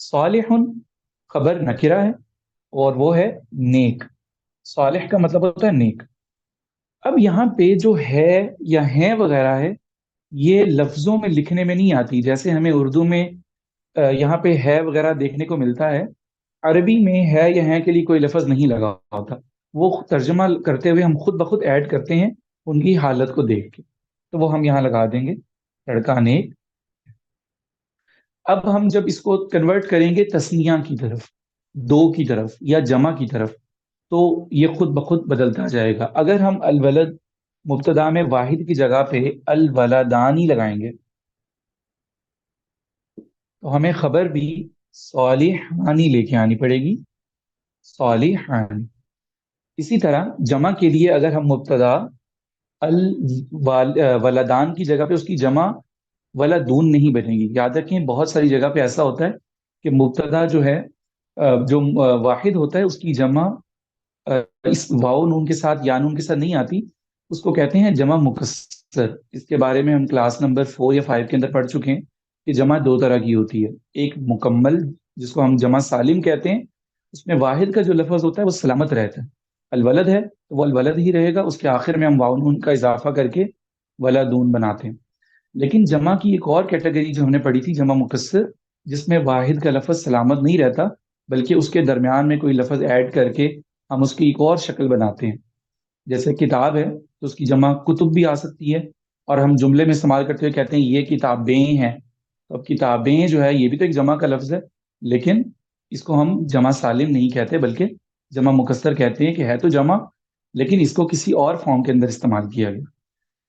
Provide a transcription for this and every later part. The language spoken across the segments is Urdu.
صالح خبر نکرہ ہے اور وہ ہے نیک. صالح کا مطلب ہوتا ہے نیک. اب یہاں پہ جو ہے یا ہیں وغیرہ ہے یہ لفظوں میں لکھنے میں نہیں آتی. جیسے ہمیں اردو میں یہاں پہ ہے وغیرہ دیکھنے کو ملتا ہے، عربی میں ہے یا ہیں کے لیے کوئی لفظ نہیں لگا ہوتا. وہ ترجمہ کرتے ہوئے ہم خود بخود ایڈ کرتے ہیں ان کی حالت کو دیکھ کے. تو وہ ہم یہاں لگا دیں گے لڑکا نیک. اب ہم جب اس کو کنورٹ کریں گے تسنیہ کی طرف، دو کی طرف یا جمع کی طرف، تو یہ خود بخود بدلتا جائے گا. اگر ہم الولد مبتدا میں واحد کی جگہ پہ الولدانی لگائیں گے تو ہمیں خبر بھی صالحانی لے کے آنی پڑے گی، صالحان. اسی طرح جمع کے لیے اگر ہم مبتدا الولدان کی جگہ پہ اس کی جمع ولدون نہیں بنے گی. یاد رکھیں بہت ساری جگہ پہ ایسا ہوتا ہے کہ مبتدا جو ہے جو واحد ہوتا ہے اس کی جمع اس واو نون کے ساتھ یا نون کے ساتھ نہیں آتی. اس کو کہتے ہیں جمع مکسر. اس کے بارے میں ہم کلاس نمبر 4 یا 5 کے اندر پڑھ چکے ہیں کہ جمع دو طرح کی ہوتی ہے. ایک مکمل جس کو ہم جمع سالم کہتے ہیں، اس میں واحد کا جو لفظ ہوتا ہے وہ سلامت رہتا ہے. الولد ہے تو وہ الولد ہی رہے گا، اس کے آخر میں ہم واو نون کا اضافہ کر کے ولدون بناتے ہیں. لیکن جمع کی ایک اور کیٹیگری جو ہم نے پڑھی تھی جمع مکسر، جس میں واحد کا لفظ سلامت نہیں رہتا بلکہ اس کے درمیان میں کوئی لفظ ایڈ کر کے ہم اس کی ایک اور شکل بناتے ہیں. جیسے کتاب ہے تو اس کی جمع کتب بھی آ سکتی ہے، اور ہم جملے میں استعمال کرتے ہوئے کہتے ہیں یہ کتابیں ہیں. تو اب کتابیں جو ہے یہ بھی تو ایک جمع کا لفظ ہے، لیکن اس کو ہم جمع سالم نہیں کہتے بلکہ جمع مکسر کہتے ہیں کہ ہے تو جمع لیکن اس کو کسی اور فارم کے اندر استعمال کیا گیا.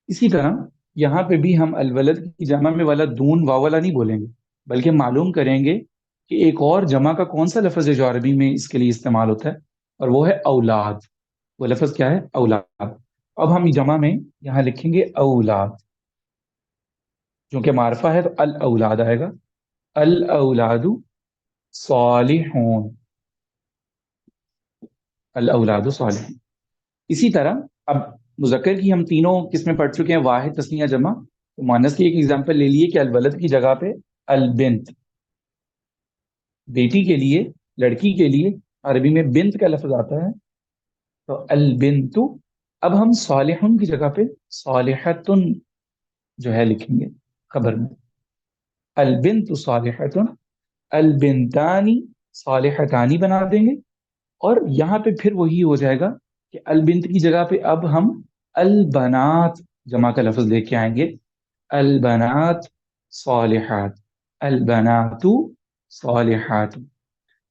اسی طرح یہاں پہ بھی ہم الولد کی جمع میں ولدون واولا نہیں بولیں گے بلکہ معلوم کریں گے کہ ایک اور جمع کا کون سا لفظ ہے جو عربی میں اس کے لیے استعمال ہوتا ہے، اور وہ ہے اولاد. وہ لفظ کیا ہے؟ اولاد. اب ہم جمع میں یہاں لکھیں گے اولاد، چونکہ معرفہ ہے تو الاولاد آئے گا. الاولاد صالحون، الاولاد صالحون. اسی طرح اب مذکر کی ہم تینوں قسمیں پڑھ چکے ہیں، واحد تسنیہ جمع. تو مؤنث کی ایک ایگزامپل لے لیے کہ الولد کی جگہ پہ البنت. بیٹی کے لیے، لڑکی کے لیے عربی میں بنت کا لفظ آتا ہے تو البنت. اب ہم صالحن کی جگہ پہ صالحتن جو ہے لکھیں گے خبر میں. البنت صالحتن، البنتانی صالحتانی بنا دیں گے. اور یہاں پہ پھر وہی ہو جائے گا کہ البنت کی جگہ پہ اب ہم البنات جمع کا لفظ لے کے آئیں گے. البنات صالحات، البنات صالحات.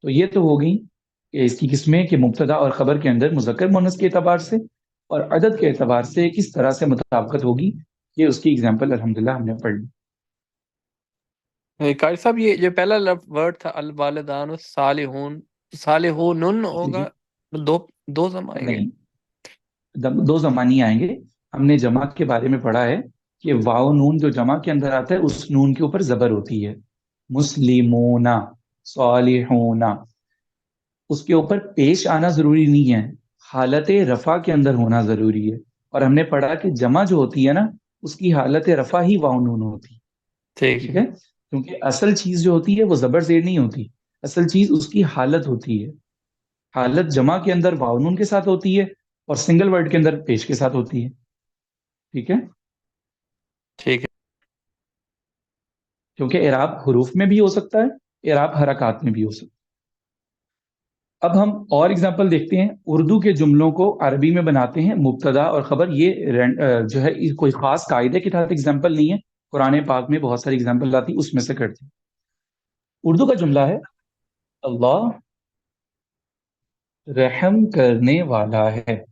تو یہ تو ہو گئی کہ اس کی قسمیں کہ مبتدا اور خبر کے اندر مذکر مؤنث کے اعتبار سے اور عدد کے اعتبار سے کس طرح سے مطابقت ہوگی. یہ اس کی اگزامپل الحمدللہ ہم نے پڑھ لی. قاری صاحب یہ جو پہلا ورڈ تھا الوالدان صالحون، صالحون جی ہوگا، جی دو زم آئیں گے؟ نہیں، دو زمانی آئیں گے. ہم نے جمع کے بارے میں پڑھا ہے کہ واو نون جو جمع کے اندر آتا ہے اس نون کے اوپر زبر ہوتی ہے. مسلمون، صالحون، اس کے اوپر پیش آنا ضروری نہیں ہے، حالت رفع کے اندر ہونا ضروری ہے. اور ہم نے پڑھا کہ جمع جو ہوتی ہے نا اس کی حالت رفع ہی واو نون ہوتی ہے. ٹھیک ہے، کیونکہ اصل چیز جو ہوتی ہے وہ زبر زیر نہیں ہوتی، اصل چیز اس کی حالت ہوتی ہے. حالت جمع کے اندر واو نون کے ساتھ ہوتی ہے اور سنگل ورڈ کے اندر پیش کے ساتھ ہوتی ہے. ٹھیک ہے، ٹھیک ہے. کیونکہ اعراب حروف میں بھی ہو سکتا ہے، اعراب حرکات میں بھی ہو سکتا ہے. اب ہم اور اگزامپل دیکھتے ہیں. اردو کے جملوں کو عربی میں بناتے ہیں مبتدا اور خبر. یہ جو ہے کوئی خاص قاعدے کے تحت اگزامپل نہیں ہے، قرآن پاک میں بہت ساری اگزامپل آتی اس میں سے کرتے ہیں. اردو کا جملہ ہے اللہ رحم کرنے والا ہے.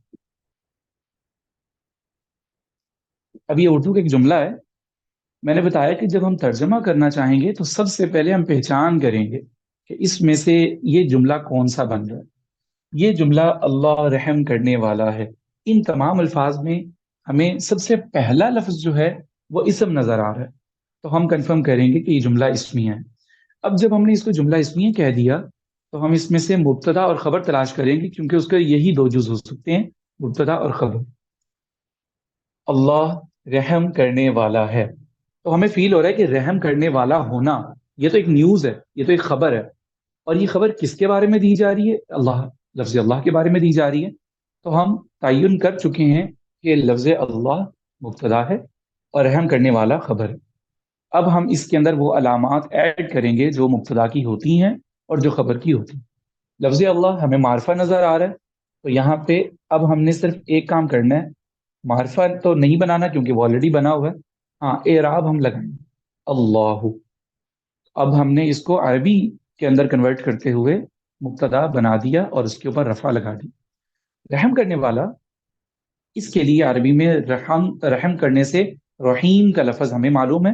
اب یہ اردو کا ایک جملہ ہے. میں نے بتایا کہ جب ہم ترجمہ کرنا چاہیں گے تو سب سے پہلے ہم پہچان کریں گے کہ اس میں سے یہ جملہ کون سا بن رہا ہے. یہ جملہ اللہ رحم کرنے والا ہے. ان تمام الفاظ میں ہمیں سب سے پہلا لفظ جو ہے وہ اسم نظر آ رہا ہے، تو ہم کنفرم کریں گے کہ یہ جملہ اسمیہ ہے. اب جب ہم نے اس کو جملہ اسمیہ کہہ دیا تو ہم اس میں سے مبتدا اور خبر تلاش کریں گے، کیونکہ اس کے یہی دو جز ہو سکتے ہیں، مبتدا اور خبر. اللہ رحم کرنے والا ہے، تو ہمیں فیل ہو رہا ہے کہ رحم کرنے والا ہونا یہ تو ایک نیوز ہے، یہ تو ایک خبر ہے. اور یہ خبر کس کے بارے میں دی جا رہی ہے؟ اللہ، لفظ اللہ کے بارے میں دی جا رہی ہے. تو ہم تعین کر چکے ہیں کہ لفظ اللہ مبتدا ہے اور رحم کرنے والا خبر ہے. اب ہم اس کے اندر وہ علامات ایڈ کریں گے جو مبتدا کی ہوتی ہیں اور جو خبر کی ہوتی ہیں. لفظ اللہ ہمیں معرفہ نظر آ رہا ہے، تو یہاں پہ اب ہم نے صرف ایک کام کرنا ہے. معرفہ تو نہیں بنانا کیونکہ وہ آلریڈی بنا ہوا ہے. ہاں، اعراب ہم لگائیں گے اللہ. اب ہم نے اس کو عربی کے اندر کنورٹ کرتے ہوئے مبتدا بنا دیا اور اس کے اوپر رفع لگا دی. رحم کرنے والا، اس کے لیے عربی میں رحم کرنے سے رحیم کا لفظ ہمیں معلوم ہے،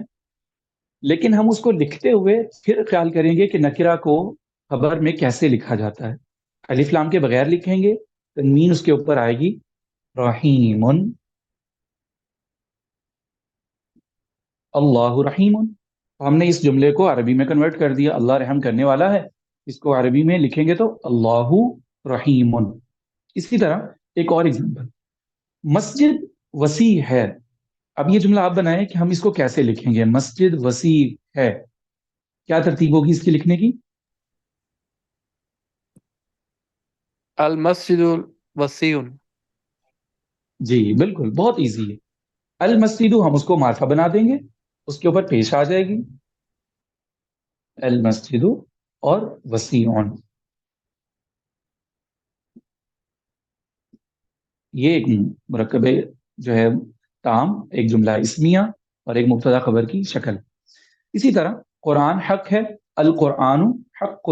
لیکن ہم اس کو لکھتے ہوئے پھر خیال کریں گے کہ نکرہ کو خبر میں کیسے لکھا جاتا ہے. الف لام کے بغیر لکھیں گے، تنوین اس کے اوپر آئے گی، رحیم، اللہ رحیم. ہم نے اس جملے کو عربی میں کنورٹ کر دیا، اللہ رحم کرنے والا ہے. اس کو عربی میں لکھیں گے تو اللہ رحیم. اسی طرح ایک اور ایگزامپل، مسجد وسیع ہے. اب یہ جملہ آپ بنائیں کہ ہم اس کو کیسے لکھیں گے. مسجد وسیع ہے، کیا ترتیب ہوگی اس کی لکھنے کی؟ المسجد وسیع. جی بالکل، بہت ایزی ہے. المسجد ہم اس کو معرفہ بنا دیں گے، اس کے اوپر پیش آ جائے گی المسجد اور وسیع. یہ ایک مرکب جو ہے تام، ایک جملہ اسمیہ اور ایک مبتدا خبر کی شکل. اسی طرح قرآن حق ہے، القرآن حق.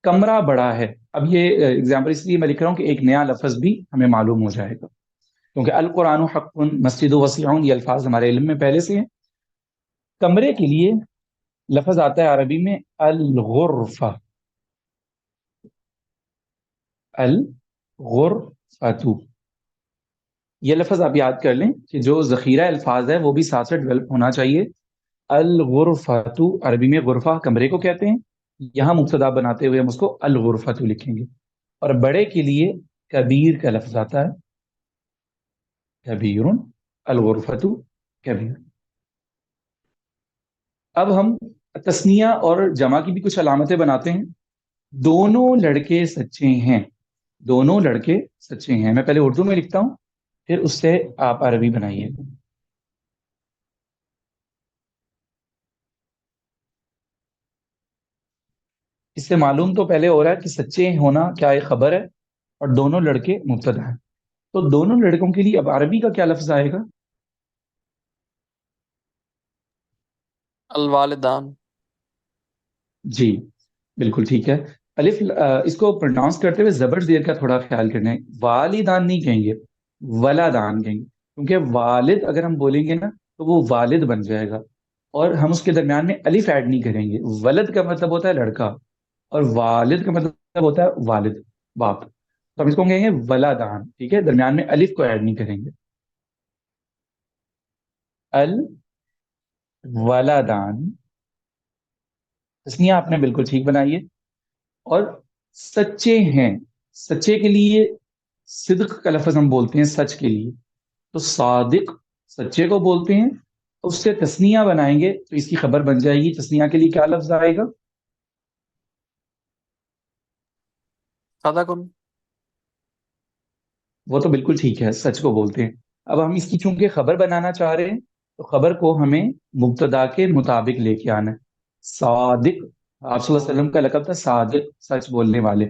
کمرہ بڑا ہے. اب یہ اگزامپل اس لیے میں لکھ رہا ہوں کہ ایک نیا لفظ بھی ہمیں معلوم ہو جائے گا، کیونکہ القرآن حق، مسجد وسیع، یہ الفاظ ہمارے علم میں پہلے سے ہیں. کمرے کے لیے لفظ آتا ہے عربی میں الغرفہ. الغرفۃ، یہ لفظ آپ یاد کر لیں کہ جو ذخیرہ الفاظ ہے وہ بھی ساتھ سے ڈیولپ ہونا چاہیے. الغرفۃ، عربی میں غرفہ کمرے کو کہتے ہیں. یہاں مبتدا بناتے ہوئے ہم اس کو الغرفۃ لکھیں گے. اور بڑے کے لیے کبیر کا لفظ آتا ہے، کبیر، الغرفۃ کبیر. اب ہم تثنیہ اور جمع کی بھی کچھ علامتیں بناتے ہیں. دونوں لڑکے سچے ہیں. دونوں لڑکے سچے ہیں، میں پہلے اردو میں لکھتا ہوں پھر اس سے آپ عربی بنائیے. اس سے معلوم تو پہلے ہو رہا ہے کہ سچے ہونا کیا ایک خبر ہے اور دونوں لڑکے مبتدا ہیں. تو دونوں لڑکوں کے لیے اب عربی کا کیا لفظ آئے گا؟ الوالدان. جی بالکل ٹھیک ہے. الف اس کو پروناؤنس کرتے ہوئے زبر زیر کا تھوڑا خیال کرنا ہے. والدان نہیں کہیں گے، ولدان کہیں گے، کیونکہ والد اگر ہم بولیں گے نا تو وہ والد بن جائے گا، اور ہم اس کے درمیان میں الف ایڈ نہیں کریں گے. ولد کا مطلب ہوتا ہے لڑکا اور والد کا مطلب ہوتا ہے والد، باپ. تو ہم اس کو کہیں گے ولدان، ٹھیک ہے، درمیان میں الف کو ایڈ نہیں کریں گے. الولدان. تسنیہ آپ نے بالکل ٹھیک بنائی ہے. اور سچے ہیں، سچے کے لیے صدق کا لفظ ہم بولتے ہیں سچ کے لیے، تو صادق سچے کو بولتے ہیں. اس سے تسنیہ بنائیں گے تو اس کی خبر بن جائے گی. تسنیہ کے لیے کیا لفظ آئے گا؟ صدق. وہ تو بالکل ٹھیک ہے، سچ کو بولتے ہیں. اب ہم اس کی چونکہ خبر بنانا چاہ رہے ہیں تو خبر کو ہمیں مبتدا کے مطابق لے کے آنا ہے. صادق، آپ صلی اللہ علیہ وسلم کا لقب تھا صادق، سچ بولنے والے.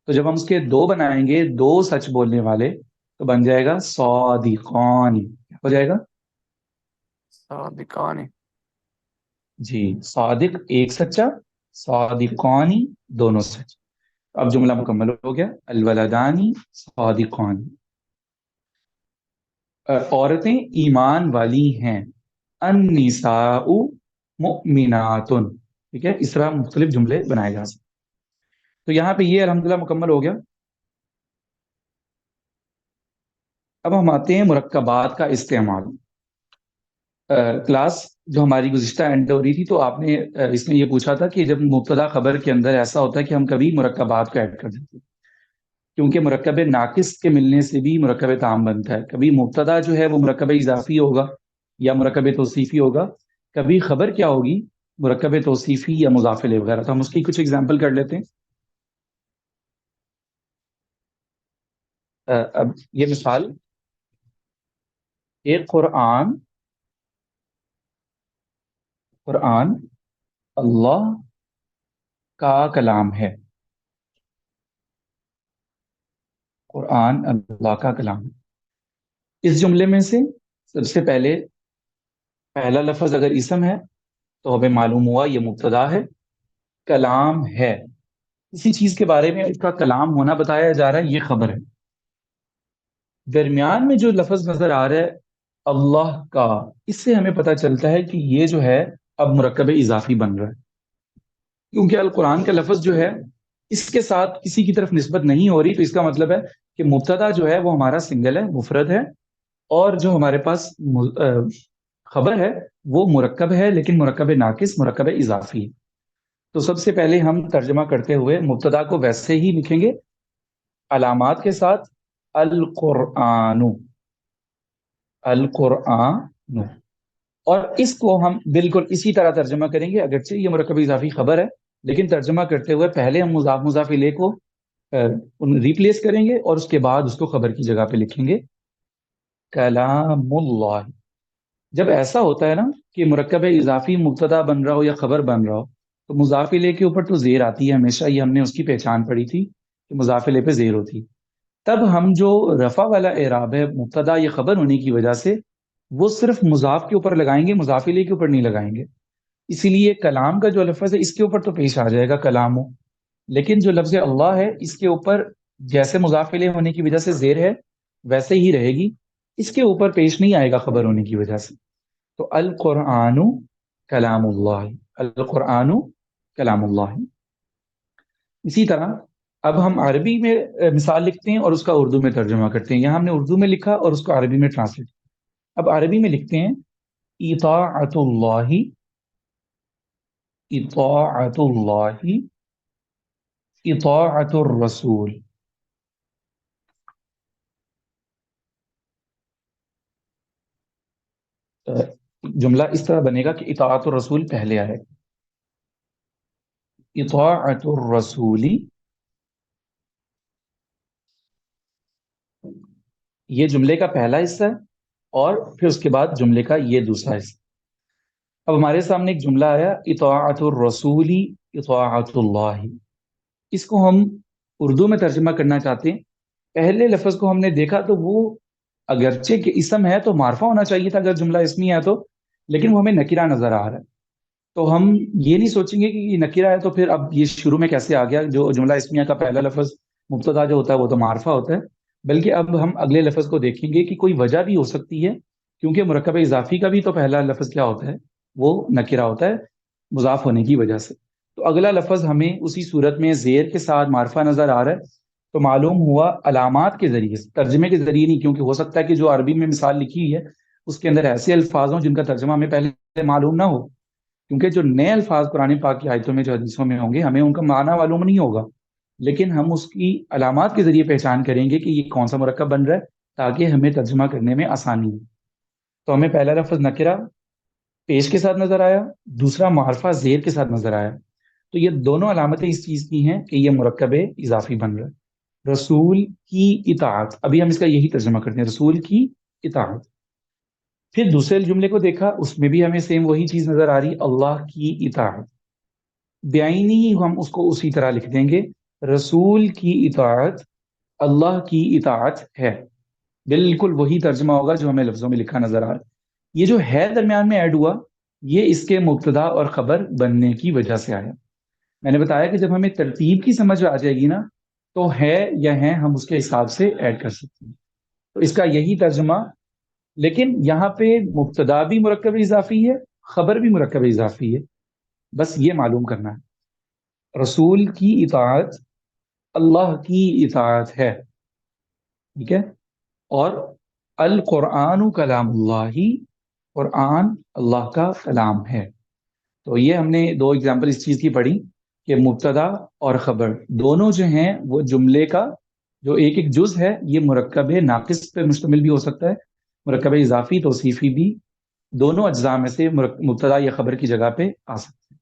تو جب ہم اس کے دو بنائیں گے، دو سچ بولنے والے، تو بن جائے گا صادقان. کیا ہو جائے گا؟ صادقان. جی، صادق ایک سچا، صادقانی دونوں سچ. اب جملہ مکمل ہو گیا. الولدانی صادقان. عورتیں ایمان والی ہیں. النساء مؤمنات. ٹھیک ہے، اس طرح مختلف جملے بنائے جا سکتے. تو یہاں پہ یہ الحمدللہ مکمل ہو گیا. اب ہم آتے ہیں مرکبات کا استعمال. کلاس جو ہماری گزشتہ اینڈ ہو رہی تھی تو آپ نے اس میں یہ پوچھا تھا کہ جب مبتدا خبر کے اندر ایسا ہوتا ہے کہ ہم کبھی مرکبات کو ایڈ کر دیتے ہیں، کیونکہ مرکب ناقص کے ملنے سے بھی مرکب تام بنتا ہے. کبھی مبتدا جو ہے وہ مرکب اضافی ہوگا یا مرکب توصیفی ہوگا، کبھی خبر کیا ہوگی، مرکب توصیفی یا مضاف الیہ وغیرہ. تو ہم اس کی کچھ ایگزامپل کر لیتے ہیں. اب یہ مثال، ایک قرآن اللہ کا کلام ہے. قرآن اللہ کا کلام ہے. اس جملے میں سے سب سے پہلے پہلا لفظ اگر اسم ہے تو ہمیں معلوم ہوا یہ مبتدا ہے. کلام ہے، کسی چیز کے بارے میں اس کا کلام ہونا بتایا جا رہا ہے، یہ خبر ہے. درمیان میں جو لفظ نظر آ رہا ہے اللہ کا، اس سے ہمیں پتہ چلتا ہے کہ یہ جو ہے اب مرکب اضافی بن رہا ہے، کیونکہ القرآن کا لفظ جو ہے اس کے ساتھ کسی کی طرف نسبت نہیں ہو رہی. تو اس کا مطلب ہے کہ مبتدا جو ہے وہ ہمارا سنگل ہے، مفرد ہے، اور جو ہمارے پاس خبر ہے وہ مرکب ہے، لیکن مرکب ناقص، مرکب اضافی. تو سب سے پہلے ہم ترجمہ کرتے ہوئے مبتدا کو ویسے ہی لکھیں گے علامات کے ساتھ، القرآن، القرآن. اور اس کو ہم بالکل اسی طرح ترجمہ کریں گے، اگرچہ یہ مرکب اضافی خبر ہے، لیکن ترجمہ کرتے ہوئے پہلے ہم مضاف الیہ کو ریپلیس کریں گے اور اس کے بعد اس کو خبر کی جگہ پہ لکھیں گے کلام اللہ. جب ایسا ہوتا ہے نا کہ مرکب اضافی مبتدا بن رہا ہو یا خبر بن رہا ہو، تو مضاف الیہ کے اوپر تو زیر آتی ہے ہمیشہ، یہ ہم نے اس کی پہچان پڑھی تھی کہ مضاف الیہ پہ زیر ہوتی. تب ہم جو رفع والا اعراب ہے مبتدا یا خبر ہونے کی وجہ سے، وہ صرف مضاف کے اوپر لگائیں گے، مضاف الیہ کے اوپر نہیں لگائیں گے. اسی لیے کلام کا جو لفظ ہے اس کے اوپر تو پیش آ جائے گا کلام، لیکن جو لفظ اللہ ہے اس کے اوپر جیسے مضاف الیہ ہونے کی وجہ سے زیر ہے ویسے ہی رہے گی، اس کے اوپر پیش نہیں آئے گا خبر ہونے کی وجہ سے. تو القرآن کلام اللہ، القرآن کلام اللہ. اسی طرح اب ہم عربی میں مثال لکھتے ہیں اور اس کا اردو میں ترجمہ کرتے ہیں. یہاں ہم نے اردو میں لکھا اور اس کو عربی میں ٹرانسلیٹ. اب عربی میں لکھتے ہیں اطاعت اللہ، اطاعت اللہ، اطاعت الرسول. جملہ اس طرح بنے گا کہ اطاعت الرسول پہلے آئے، اطاعت الرسول، یہ جملے کا پہلا حصہ ہے، اور پھر اس کے بعد جملے کا یہ دوسرا حصہ. اب ہمارے سامنے ایک جملہ آیا اطاعت الرسول اطاعت اللہ. اس کو ہم اردو میں ترجمہ کرنا چاہتے ہیں. پہلے لفظ کو ہم نے دیکھا تو وہ اگرچہ کہ اسم ہے تو معرفہ ہونا چاہیے تھا اگر جملہ اسمی ہے تو، لیکن وہ ہمیں نکرہ نظر آ رہا ہے. تو ہم یہ نہیں سوچیں گے کہ یہ نکرہ ہے تو پھر اب یہ شروع میں کیسے آ گیا. جو جملہ اسمیہ کا پہلا لفظ مبتدا جو ہوتا ہے وہ تو معرفہ ہوتا ہے، بلکہ اب ہم اگلے لفظ کو دیکھیں گے کہ کوئی وجہ بھی ہو سکتی ہے، کیونکہ مرکب اضافی کا بھی تو پہلا لفظ کیا ہوتا ہے، وہ نکرہ ہوتا ہے مضاف ہونے کی وجہ سے. تو اگلا لفظ ہمیں اسی صورت میں زیر کے ساتھ معرفہ نظر آ رہا ہے. تو معلوم ہوا علامات کے ذریعے سے، ترجمے کے ذریعے نہیں، کیونکہ ہو سکتا ہے کہ جو عربی میں مثال لکھی ہوئی ہے اس کے اندر ایسے الفاظ ہوں جن کا ترجمہ ہمیں پہلے معلوم نہ ہو، کیونکہ جو نئے الفاظ قرآن پاک کی آیتوں میں جو حدیثوں میں ہوں گے ہمیں ان کا معنی معلوم نہیں ہوگا، لیکن ہم اس کی علامات کے ذریعے پہچان کریں گے کہ یہ کون سا مرکب بن رہا ہے تاکہ ہمیں ترجمہ کرنے میں آسانی ہو. تو ہمیں پہلا لفظ نکرہ پیش کے ساتھ نظر آیا، دوسرا معرفہ زیر کے ساتھ نظر آیا. تو یہ دونوں علامتیں اس چیز کی ہیں کہ یہ مرکب اضافی بن رہا ہے. رسول کی اطاعت، ابھی ہم اس کا یہی ترجمہ کرتے ہیں، رسول کی اطاعت. پھر دوسرے جملے کو دیکھا، اس میں بھی ہمیں سیم وہی چیز نظر آ رہی، اللہ کی اطاعت. بیائنی ہم اس کو اسی طرح لکھ دیں گے، رسول کی اطاعت اللہ کی اطاعت ہے. بالکل وہی ترجمہ ہوگا جو ہمیں لفظوں میں لکھا نظر آ رہا ہے. یہ جو ہے درمیان میں ایڈ ہوا، یہ اس کے مبتدا اور خبر بننے کی وجہ سے آیا. میں نے بتایا کہ جب ہمیں ترتیب کی سمجھ آ جائے گی نا تو ہے یا ہیں ہم اس کے حساب سے ایڈ کر سکتے ہیں. تو اس کا یہی ترجمہ، لیکن یہاں پہ مبتدا بھی مرکب اضافی ہے، خبر بھی مرکب اضافی ہے، بس یہ معلوم کرنا ہے. رسول کی اطاعت اللہ کی اطاعت ہے، ٹھیک ہے. اور القرآن کلام اللہ، قرآن اللہ کا کلام ہے. تو یہ ہم نے دو ایگزامپل اس چیز کی پڑھی کہ مبتدا اور خبر دونوں جو ہیں وہ جملے کا جو ایک ایک جز ہے یہ مرکب ناقص پہ مشتمل بھی ہو سکتا ہے، مرکب اضافی توصیفی بھی، دونوں اجزاء میں سے مبتدا یا خبر کی جگہ پہ آ سکتے ہیں.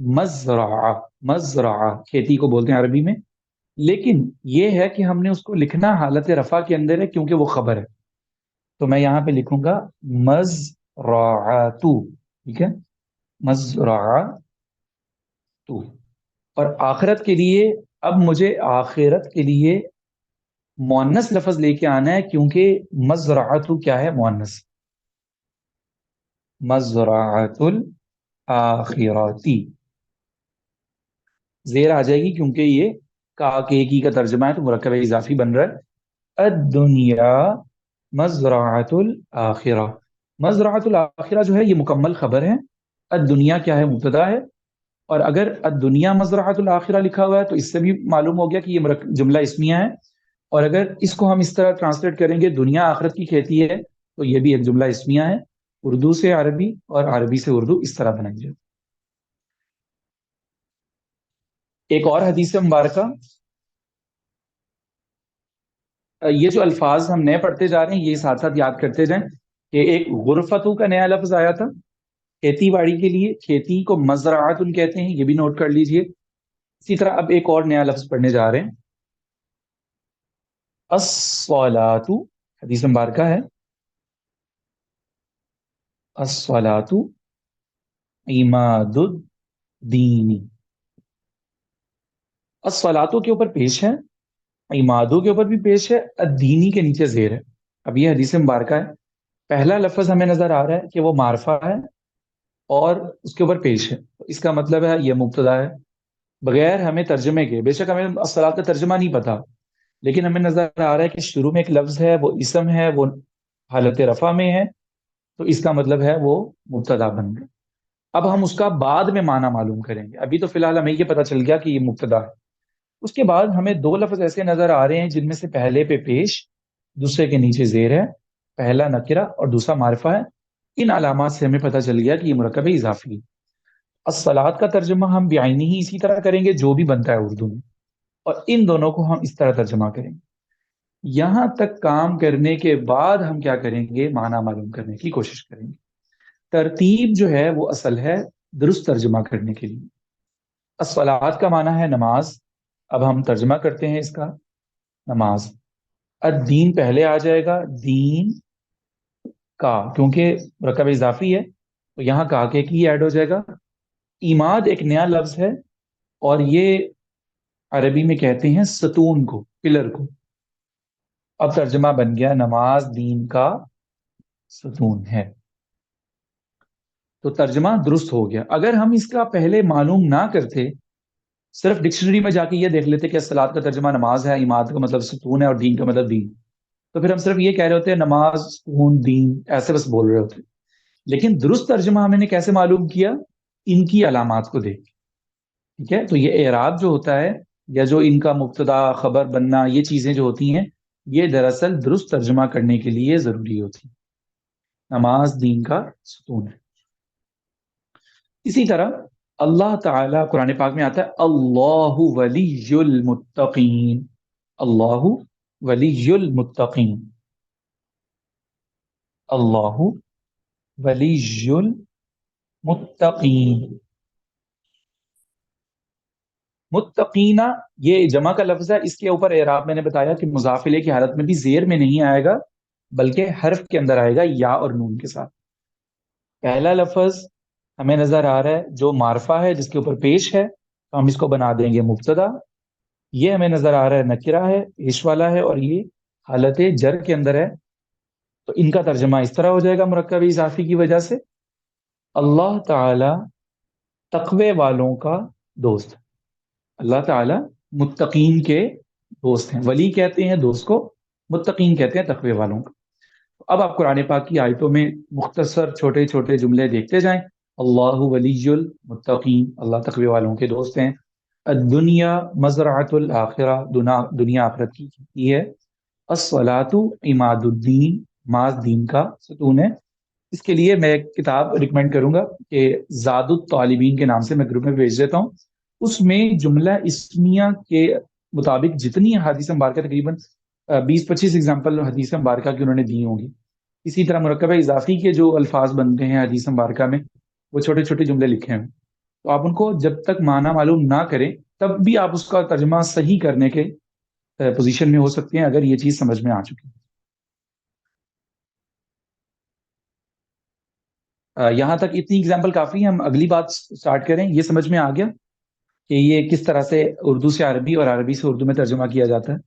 مزرعہ، مزرعہ کھیتی کو بولتے ہیں عربی میں، لیکن یہ ہے کہ ہم نے اس کو لکھنا حالت رفع کے اندر ہے کیونکہ وہ خبر ہے، تو میں یہاں پہ لکھوں گا مزرعتو، ٹھیک ہے، مزرعتو۔ اور آخرت کے لیے اب مجھے آخرت کے لیے مؤنث لفظ لے کے آنا ہے، کیونکہ مزرعتو کیا ہے؟ مؤنث، مزرعت الآخراتی زیر آ جائے گی کیونکہ یہ کا کے کی کا ترجمہ ہے تو مرکب اضافی بن رہا ہے۔ الدنیا مزرعت الآخرہ، مزرعت الآخرہ جو ہے یہ مکمل خبر ہے، الدنیا کیا ہے؟ مبتدا ہے، اور اگر الدنیا مزرعت الآخرہ لکھا ہوا ہے تو اس سے بھی معلوم ہو گیا کہ یہ جملہ اسمیہ ہے، اور اگر اس کو ہم اس طرح ٹرانسلیٹ کریں گے دنیا آخرت کی کھیتی ہے تو یہ بھی ایک جملہ اسمیہ ہے، اردو سے عربی اور عربی سے اردو اس طرح بنائی جائے۔ ایک اور حدیث مبارکہ، یہ جو الفاظ ہم نئے پڑھتے جا رہے ہیں یہ ساتھ ساتھ یاد کرتے جائیں کہ ایک غرفتو کا نیا لفظ آیا تھا کھیتی باڑی کے لیے، کھیتی کو مزرعت کہتے ہیں، یہ بھی نوٹ کر لیجئے۔ اسی طرح اب ایک اور نیا لفظ پڑھنے جا رہے ہیں، الصلاۃ، حدیث مبارکہ ہے الصلاۃ عماد الدین، الصلاۃ کے اوپر پیش ہے، عمادوں کے اوپر بھی پیش ہے، الدینی کے نیچے زیر ہے۔ اب یہ حدیث مبارکہ ہے، پہلا لفظ ہمیں نظر آ رہا ہے کہ وہ معرفہ ہے اور اس کے اوپر پیش ہے، اس کا مطلب ہے یہ مبتدا ہے، بغیر ہمیں ترجمے کے، بے شک ہمیں الصلاۃ کا ترجمہ نہیں پتا، لیکن ہمیں نظر آ رہا ہے کہ شروع میں ایک لفظ ہے، وہ اسم ہے، وہ حالت رفع میں ہے، تو اس کا مطلب ہے وہ مبتدا بن گیا۔ اب ہم اس کا بعد میں معنی معلوم کریں گے، ابھی تو فی الحال ہمیں یہ پتا چل گیا کہ یہ مبتدا ہے۔ اس کے بعد ہمیں دو لفظ ایسے نظر آ رہے ہیں جن میں سے پہلے پہ پیش، دوسرے کے نیچے زیر ہے، پہلا نکرہ اور دوسرا معرفہ ہے۔ ان علامات سے ہمیں پتہ چل گیا کہ یہ مرکب اضافی ہے۔ الصلاۃ کا ترجمہ ہم بعینی ہی اسی طرح کریں گے جو بھی بنتا ہے اردو میں، اور ان دونوں کو ہم اس طرح ترجمہ کریں گے۔ یہاں تک کام کرنے کے بعد ہم کیا کریں گے؟ معنی معلوم کرنے کی کوشش کریں گے۔ ترتیب جو ہے وہ اصل ہے درست ترجمہ کرنے کے لیے۔ الصلاۃ کا معنی ہے نماز، اب ہم ترجمہ کرتے ہیں اس کا، نماز۔ الدین پہلے آ جائے گا، دین کا، کیونکہ مرکب اضافی ہے تو یہاں کا کے کی ایڈ ہو جائے گا۔ ایماد ایک نیا لفظ ہے اور یہ عربی میں کہتے ہیں ستون کو، پلر کو۔ اب ترجمہ بن گیا نماز دین کا ستون ہے، تو ترجمہ درست ہو گیا۔ اگر ہم اس کا پہلے معلوم نہ کرتے، صرف ڈکشنری میں جا کے یہ دیکھ لیتے کہ الصلاۃ کا ترجمہ نماز ہے، ایماد کا مطلب ستون ہے اور دین کا مطلب دین، تو پھر ہم صرف یہ کہہ رہے ہوتے ہیں نماز ستون دین، ایسے بس بول رہے ہوتے۔ لیکن درست ترجمہ ہم نے کیسے معلوم کیا؟ ان کی علامات کو دیکھ، ٹھیک ہے؟ تو یہ اعراب جو ہوتا ہے یا جو ان کا مبتدا خبر بننا، یہ چیزیں جو ہوتی ہیں یہ دراصل درست ترجمہ کرنے کے لیے ضروری ہوتی ہیں۔ نماز دین کا ستون ہے۔ اسی طرح اللہ تعالیٰ قرآن پاک میں آتا ہے اللہ ولی المتقین، اللہ ولی المتقین، اللہ ولی المتقین۔ متقینہ یہ جمع کا لفظ ہے، اس کے اوپر اعراب میں نے بتایا کہ مضاف الیہ کی حالت میں بھی زیر میں نہیں آئے گا بلکہ حرف کے اندر آئے گا، یا اور نون کے ساتھ۔ پہلا لفظ ہمیں نظر آ رہا ہے جو معرفہ ہے جس کے اوپر پیش ہے، تو ہم اس کو بنا دیں گے مبتدا۔ یہ ہمیں نظر آ رہا ہے نکرہ ہے، پیش والا ہے، اور یہ حالت جر کے اندر ہے، تو ان کا ترجمہ اس طرح ہو جائے گا مرکب اضافی کی وجہ سے، اللہ تعالی تقوی والوں کا دوست۔ اللہ تعالی متقین کے دوست ہیں، ولی کہتے ہیں دوست کو، متقین کہتے ہیں تقوی والوں کا۔ اب آپ قرآن پاک کی آیتوں میں مختصر چھوٹے چھوٹے جملے دیکھتے جائیں۔ اللہ ولی المتقین، اللہ تقوی والوں کے دوست ہیں۔ الدنیا مزرعۃ الآخرہ، دنیا آخرت کی کھیتی ہے۔ الصلاۃ عماد الدین، نماز دین کا ستون ہے۔ اس کے لیے میں ایک کتاب ریکمینڈ کروں گا کہ زاد الطالبین کے نام سے میں گروپ میں بھیج دیتا ہوں، اس میں جملہ اسمیہ کے مطابق جتنی حدیث مبارکہ تقریباً 20-25 اگزامپل حدیث مبارکہ کی انہوں نے دی ہوں گی۔ اسی طرح مرکبہ اضافی کے جو الفاظ بنتے ہیں حدیث مبارکہ میں، وہ چھوٹے چھوٹے جملے لکھے ہیں۔ تو آپ ان کو جب تک معنی معلوم نہ کریں تب بھی آپ اس کا ترجمہ صحیح کرنے کے پوزیشن میں ہو سکتے ہیں اگر یہ چیز سمجھ میں آ چکی ہے۔ یہاں تک اتنی اگزامپل کافی ہے، ہم اگلی بات سٹارٹ کریں۔ یہ سمجھ میں آ گیا کہ یہ کس طرح سے اردو سے عربی اور عربی سے اردو میں ترجمہ کیا جاتا ہے؟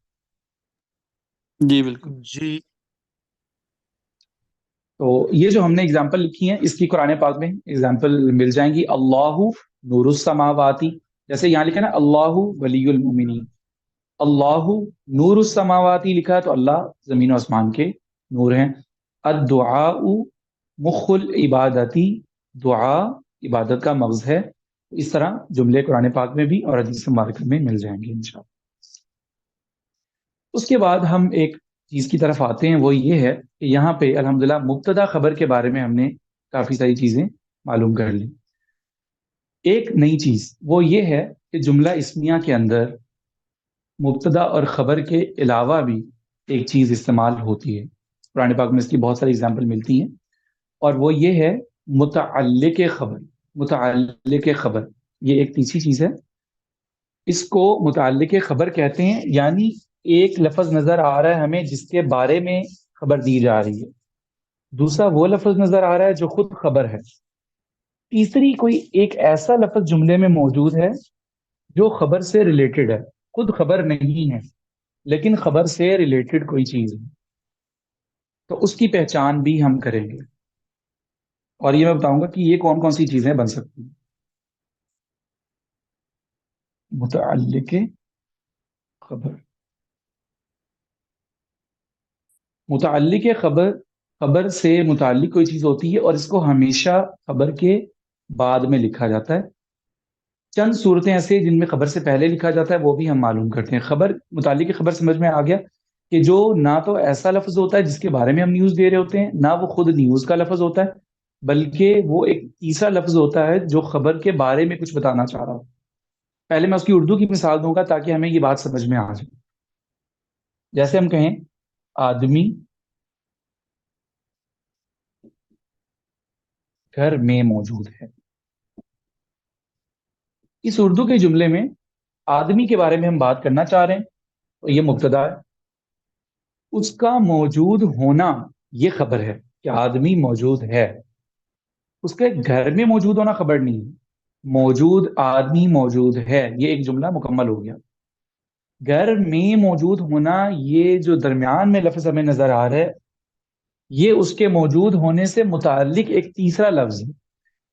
جی بالکل جی تو یہ جو ہم نے اگزامپل لکھی ہیں اس کی قرآن پاک میں اگزامپل مل جائیں گی۔ اللہ نور السماواتی، جیسے یہاں لکھا نا اللہ ولی المؤمنین، اللہ نور السماواتی لکھا ہے تو اللہ زمین و آسمان کے نور ہیں۔ الدعاء مخ العبادتی، دعا عبادت کا مغز ہے۔ اس طرح جملے قرآن پاک میں بھی اور حدیث مبارکہ میں مل جائیں گے انشاءاللہ۔ اس کے بعد ہم ایک چیز کی طرف آتے ہیں، وہ یہ ہے کہ یہاں پہ الحمدللہ مبتدا خبر کے بارے میں ہم نے کافی ساری چیزیں معلوم کر لی۔ ایک نئی چیز وہ یہ ہے کہ جملہ اسمیہ کے اندر مبتدا اور خبر کے علاوہ بھی ایک چیز استعمال ہوتی ہے۔ قرآن پاک میں اس کی بہت ساری اگزامپل ملتی ہیں، اور وہ یہ ہے متعلق خبر۔ متعلق خبر یہ ایک تیسری چیز ہے، اس کو متعلق خبر کہتے ہیں، یعنی ایک لفظ نظر آ رہا ہے ہمیں جس کے بارے میں خبر دی جا رہی ہے، دوسرا وہ لفظ نظر آ رہا ہے جو خود خبر ہے، تیسری کوئی ایک ایسا لفظ جملے میں موجود ہے جو خبر سے ریلیٹڈ ہے، خود خبر نہیں ہے لیکن خبر سے ریلیٹڈ کوئی چیز ہے، تو اس کی پہچان بھی ہم کریں گے، اور یہ میں بتاؤں گا کہ یہ کون کون سی چیزیں بن سکتی ہیں۔ متعلق خبر، متعلق خبر خبر سے متعلق کوئی چیز ہوتی ہے اور اس کو ہمیشہ خبر کے بعد میں لکھا جاتا ہے۔ چند صورتیں ایسے جن میں خبر سے پہلے لکھا جاتا ہے وہ بھی ہم معلوم کرتے ہیں۔ خبر، متعلق خبر سمجھ میں آ گیا کہ جو نہ تو ایسا لفظ ہوتا ہے جس کے بارے میں ہم نیوز دے رہے ہوتے ہیں، نہ وہ خود نیوز کا لفظ ہوتا ہے، بلکہ وہ ایک تیسرا لفظ ہوتا ہے جو خبر کے بارے میں کچھ بتانا چاہ رہا ہو۔ پہلے میں اس کی اردو کی مثال دوں گا تاکہ ہمیں یہ بات سمجھ میں آ جائے۔ جیسے ہم کہیں آدمی گھر میں موجود ہے، اس اردو کے جملے میں آدمی کے بارے میں ہم بات کرنا چاہ رہے ہیں تو یہ مبتدا ہے، اس کا موجود ہونا یہ خبر ہے کہ آدمی موجود ہے، اس کے گھر میں موجود ہونا خبر نہیں ہے۔ موجود آدمی موجود ہے یہ ایک جملہ مکمل ہو گیا۔ گھر میں موجود ہونا یہ جو درمیان میں لفظ ہمیں نظر آ رہا ہے یہ اس کے موجود ہونے سے متعلق ایک تیسرا لفظ ہے،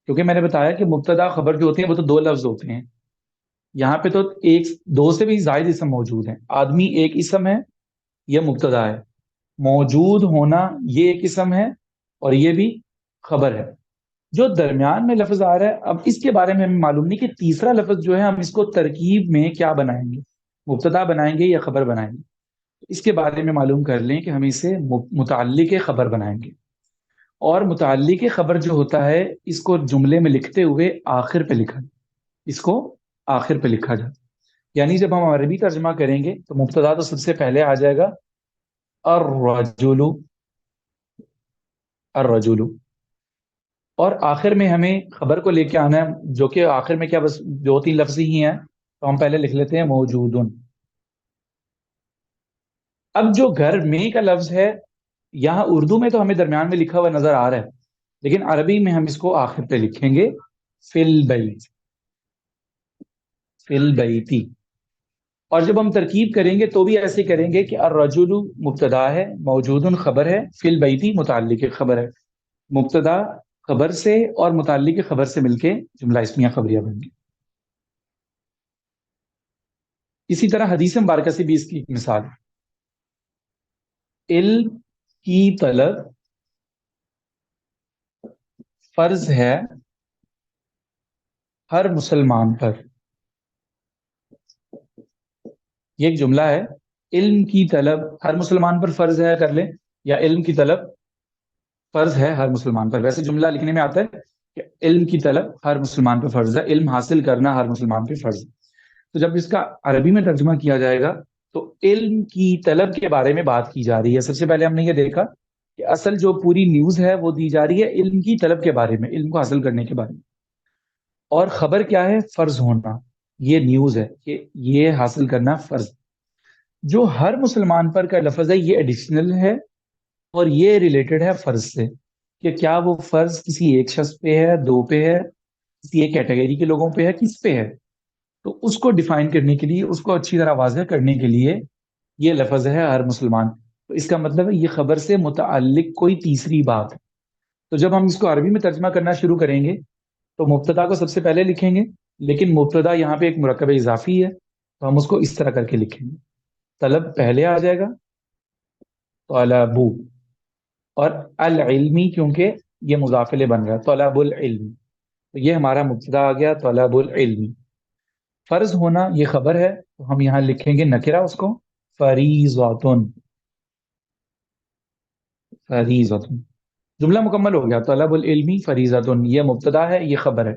کیونکہ میں نے بتایا کہ مبتدا خبر جو ہوتے ہیں وہ تو دو لفظ ہوتے ہیں، یہاں پہ تو ایک دو سے بھی زائد اسم موجود ہیں۔ آدمی ایک اسم ہے، یہ مبتدا ہے، موجود ہونا یہ ایک اسم ہے اور یہ بھی خبر ہے۔ جو درمیان میں لفظ آ رہا ہے اب اس کے بارے میں ہمیں معلوم نہیں کہ تیسرا لفظ جو ہے ہم اس کو ترکیب میں کیا بنائیں گے، مبتدا بنائیں گے یا خبر بنائیں گے، اس کے بارے میں معلوم کر لیں کہ ہم اسے متعلق خبر بنائیں گے۔ اور متعلق خبر جو ہوتا ہے اس کو جملے میں لکھتے ہوئے آخر پہ لکھا، اس کو آخر پہ لکھا جاتا ہے، یعنی جب ہم عربی ترجمہ کریں گے تو مبتدا تو سب سے پہلے آ جائے گا الرجل، الرجل، اور آخر میں ہمیں خبر کو لے کے آنا ہے جو کہ آخر میں کیا بس دو تین لفظ ہی ہیں، تو ہم پہلے لکھ لیتے ہیں موجودن۔ اب جو گھر میں کا لفظ ہے یہاں اردو میں تو ہمیں درمیان میں لکھا ہوا نظر آ رہا ہے لیکن عربی میں ہم اس کو آخر پہ لکھیں گے فی البیت، فی البیتی۔ اور جب ہم ترکیب کریں گے تو بھی ایسے کریں گے کہ الرجل مبتدا ہے، موجودن خبر ہے، فی البیتی متعلق خبر ہے، مبتدا خبر سے اور متعلق خبر سے مل کے جملہ اسمیہ خبریہ بن گئی۔ اسی طرح حدیث مبارکہ سے بھی اس کی ایک مثال، علم کی طلب فرض ہے ہر مسلمان پر، یہ ایک جملہ ہے، علم کی طلب ہر مسلمان پر فرض ہے کر لیں، یا علم کی طلب فرض ہے ہر مسلمان پر۔ ویسے جملہ لکھنے میں آتا ہے کہ علم کی طلب ہر مسلمان پر فرض ہے، علم حاصل کرنا ہر مسلمان پہ فرض ہے۔ تو جب اس کا عربی میں ترجمہ کیا جائے گا تو علم کی طلب کے بارے میں بات کی جا رہی ہے۔ سب سے پہلے ہم نے یہ دیکھا کہ اصل جو پوری نیوز ہے وہ دی جا رہی ہے علم کی طلب کے بارے میں، علم کو حاصل کرنے کے بارے میں۔ اور خبر کیا ہے؟ فرض ہونا. یہ نیوز ہے کہ یہ حاصل کرنا فرض. جو ہر مسلمان پر کا لفظ ہے یہ ایڈیشنل ہے اور یہ ریلیٹڈ ہے فرض سے، کہ کیا وہ فرض کسی ایک شخص پہ ہے، دو پہ ہے، کسی ایک کیٹیگری کے لوگوں پہ ہے، کس پہ ہے. تو اس کو ڈیفائن کرنے کے لیے، اس کو اچھی طرح واضح کرنے کے لیے یہ لفظ ہے ہر مسلمان. تو اس کا مطلب ہے یہ خبر سے متعلق کوئی تیسری بات ہے. تو جب ہم اس کو عربی میں ترجمہ کرنا شروع کریں گے تو مبتدا کو سب سے پہلے لکھیں گے، لیکن مبتدا یہاں پہ ایک مرکب اضافی ہے تو ہم اس کو اس طرح کر کے لکھیں گے. طلب پہلے آ جائے گا، طلبو، اور العلمی کیونکہ یہ مضاف الیہ بن رہا ہے، طلب العلم. تو یہ ہمارا مبتدا آ گیا، طلب العلم. فرض ہونا یہ خبر ہے تو ہم یہاں لکھیں گے نکرہ اس کو، فریضۃن. فریضۃن جملہ مکمل ہو گیا. طلب العلمی فریضۃن یہ مبتدا ہے، یہ خبر ہے.